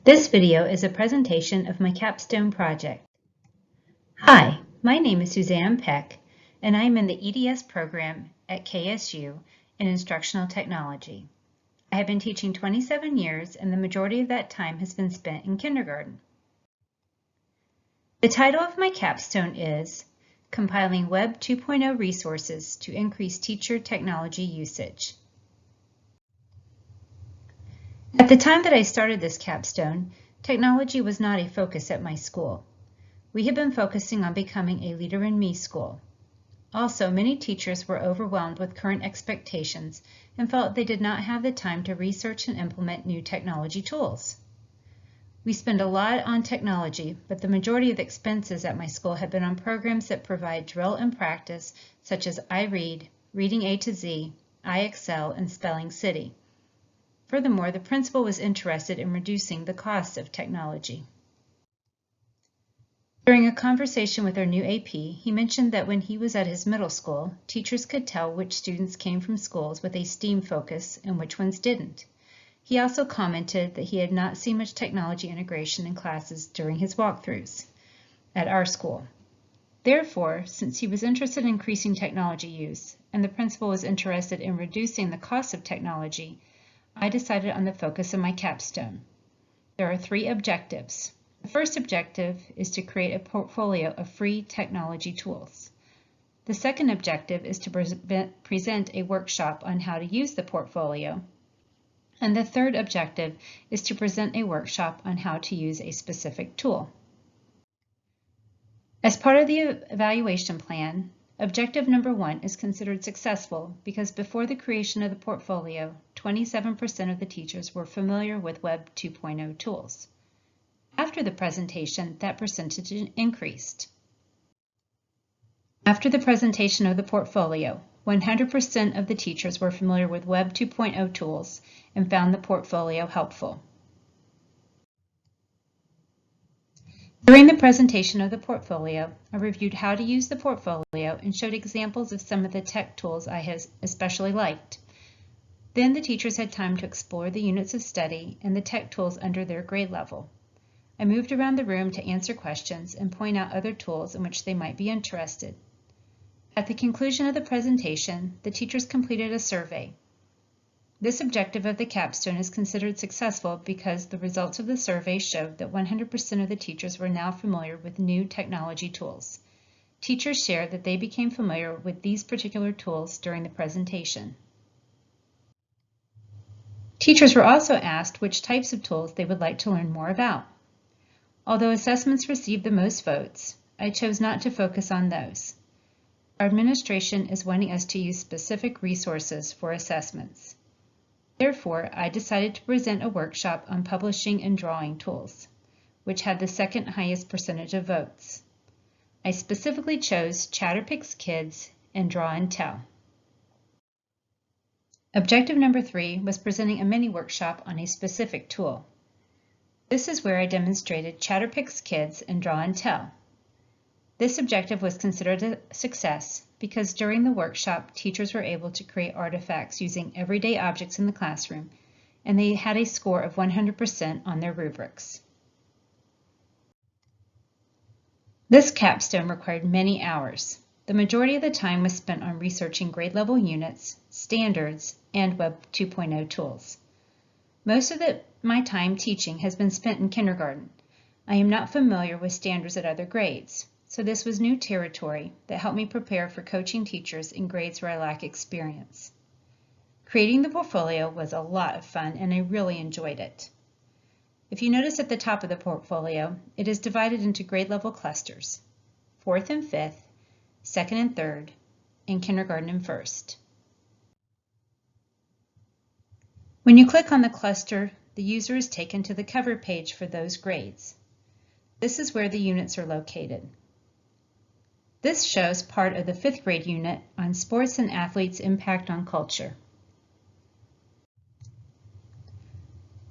This video is a presentation of my Capstone project. Hi, my name is Suzanne Peck, and I am in the EDS program at KSU in Instructional Technology. I have been teaching 27 years, and the majority of that time has been spent in kindergarten. The title of my capstone is Compiling Web 2.0 Resources to Increase Teacher Technology Usage. At the time that I started this capstone, technology was not a focus at my school. We had been focusing on becoming a Leader in Me school. Also, many teachers were overwhelmed with current expectations and felt they did not have the time to research and implement new technology tools. We spend a lot on technology, but the majority of expenses at my school have been on programs that provide drill and practice, such as iRead, Reading A to Z, iExcel, and Spelling City. Furthermore, the principal was interested in reducing the cost of technology. During a conversation with our new AP, he mentioned that when he was at his middle school, teachers could tell which students came from schools with a STEAM focus and which ones didn't. He also commented that he had not seen much technology integration in classes during his walkthroughs at our school. Therefore, since he was interested in increasing technology use and the principal was interested in reducing the cost of technology, I decided on the focus of my capstone. There are 3 objectives. The first objective is to create a portfolio of free technology tools. The second objective is to present a workshop on how to use the portfolio. And the third objective is to present a workshop on how to use a specific tool. As part of the evaluation plan, objective number 1 is considered successful because before the creation of the portfolio, 27% of the teachers were familiar with Web 2.0 tools. After the presentation, that percentage increased. After the presentation of the portfolio, 100% of the teachers were familiar with Web 2.0 tools and found the portfolio helpful. During the presentation of the portfolio, I reviewed how to use the portfolio and showed examples of some of the tech tools I have especially liked. Then the teachers had time to explore the units of study and the tech tools under their grade level. I moved around the room to answer questions and point out other tools in which they might be interested. At the conclusion of the presentation, the teachers completed a survey. This objective of the capstone is considered successful because the results of the survey showed that 100% of the teachers were now familiar with new technology tools. Teachers shared that they became familiar with these particular tools during the presentation. Teachers were also asked which types of tools they would like to learn more about. Although assessments received the most votes, I chose not to focus on those. Our administration is wanting us to use specific resources for assessments. Therefore, I decided to present a workshop on publishing and drawing tools, which had the second highest percentage of votes. I specifically chose Chatterpix Kids and Draw and Tell. Objective number 3 was presenting a mini workshop on a specific tool. This is where I demonstrated Chatterpix Kids and Draw and Tell. This objective was considered a success because during the workshop, teachers were able to create artifacts using everyday objects in the classroom, and they had a score of 100% on their rubrics. This capstone required many hours. The majority of the time was spent on researching grade level units, standards, and Web 2.0 tools. Most of my time teaching has been spent in kindergarten. I am not familiar with standards at other grades, so this was new territory that helped me prepare for coaching teachers in grades where I lack experience. Creating the portfolio was a lot of fun and I really enjoyed it. If you notice at the top of the portfolio, it is divided into grade level clusters, 4th and 5th, 2nd and 3rd, and kindergarten and 1st. When you click on the cluster, the user is taken to the cover page for those grades. This is where the units are located. This shows part of the 5th grade unit on sports and athletes' impact on culture.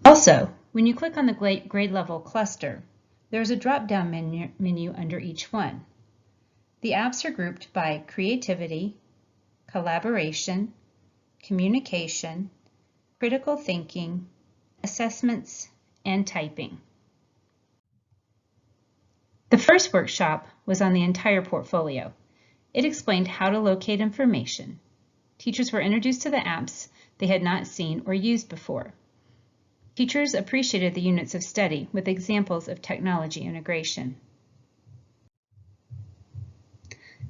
Also, when you click on the grade level cluster, there is a drop-down menu under each one. The apps are grouped by creativity, collaboration, communication, critical thinking, assessments, and typing. The first workshop was on the entire portfolio. It explained how to locate information. Teachers were introduced to the apps they had not seen or used before. Teachers appreciated the units of study with examples of technology integration.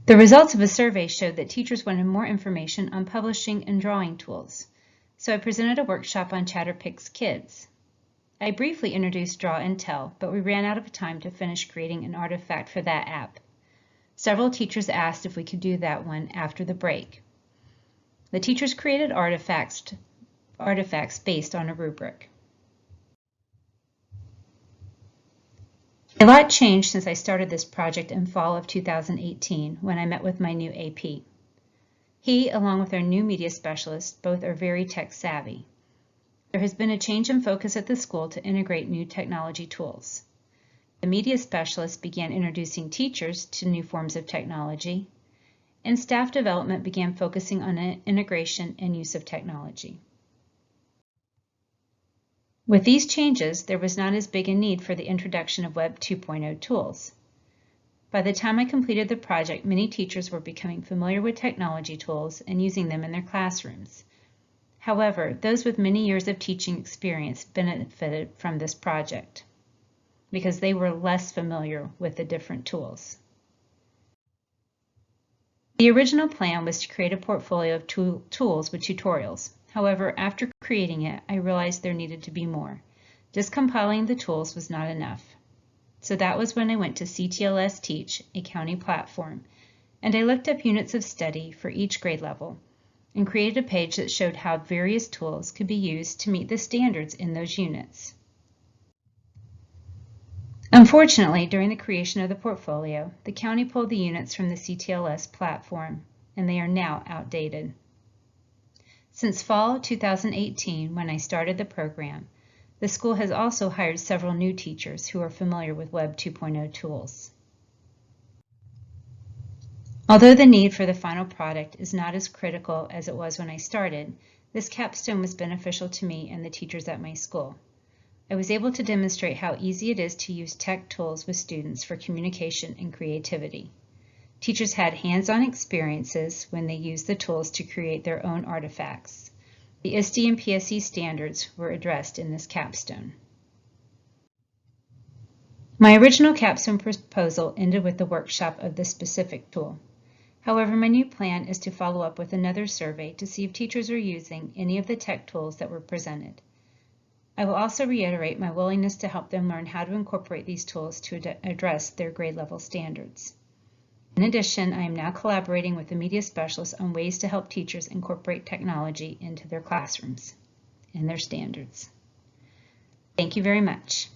The results of a survey showed that teachers wanted more information on publishing and drawing tools, so I presented a workshop on Chatterpix Kids. I briefly introduced Draw and Tell, but we ran out of time to finish creating an artifact for that app. Several teachers asked if we could do that one after the break. The teachers created artifacts based on a rubric. A lot changed since I started this project in fall of 2018 when I met with my new AP. He, along with our new media specialist, both are very tech savvy. There has been a change in focus at the school to integrate new technology tools. The media specialist began introducing teachers to new forms of technology, and staff development began focusing on integration and use of technology. With these changes, there was not as big a need for the introduction of Web 2.0 tools. By the time I completed the project, many teachers were becoming familiar with technology tools and using them in their classrooms. However, those with many years of teaching experience benefited from this project because they were less familiar with the different tools. The original plan was to create a portfolio of tools with tutorials. However, after creating it, I realized there needed to be more. Just compiling the tools was not enough. So that was when I went to CTLS Teach, a county platform, and I looked up units of study for each grade level and created a page that showed how various tools could be used to meet the standards in those units. Unfortunately, during the creation of the portfolio, the county pulled the units from the CTLS platform, and they are now outdated. Since fall 2018, when I started the program, the school has also hired several new teachers who are familiar with Web 2.0 tools. Although the need for the final product is not as critical as it was when I started, this capstone was beneficial to me and the teachers at my school. I was able to demonstrate how easy it is to use tech tools with students for communication and creativity. Teachers had hands-on experiences when they used the tools to create their own artifacts. The ISTE and PSE standards were addressed in this capstone. My original capstone proposal ended with the workshop of this specific tool. However, my new plan is to follow up with another survey to see if teachers are using any of the tech tools that were presented. I will also reiterate my willingness to help them learn how to incorporate these tools to address their grade level standards. In addition, I am now collaborating with the media specialist on ways to help teachers incorporate technology into their classrooms and their standards. Thank you very much.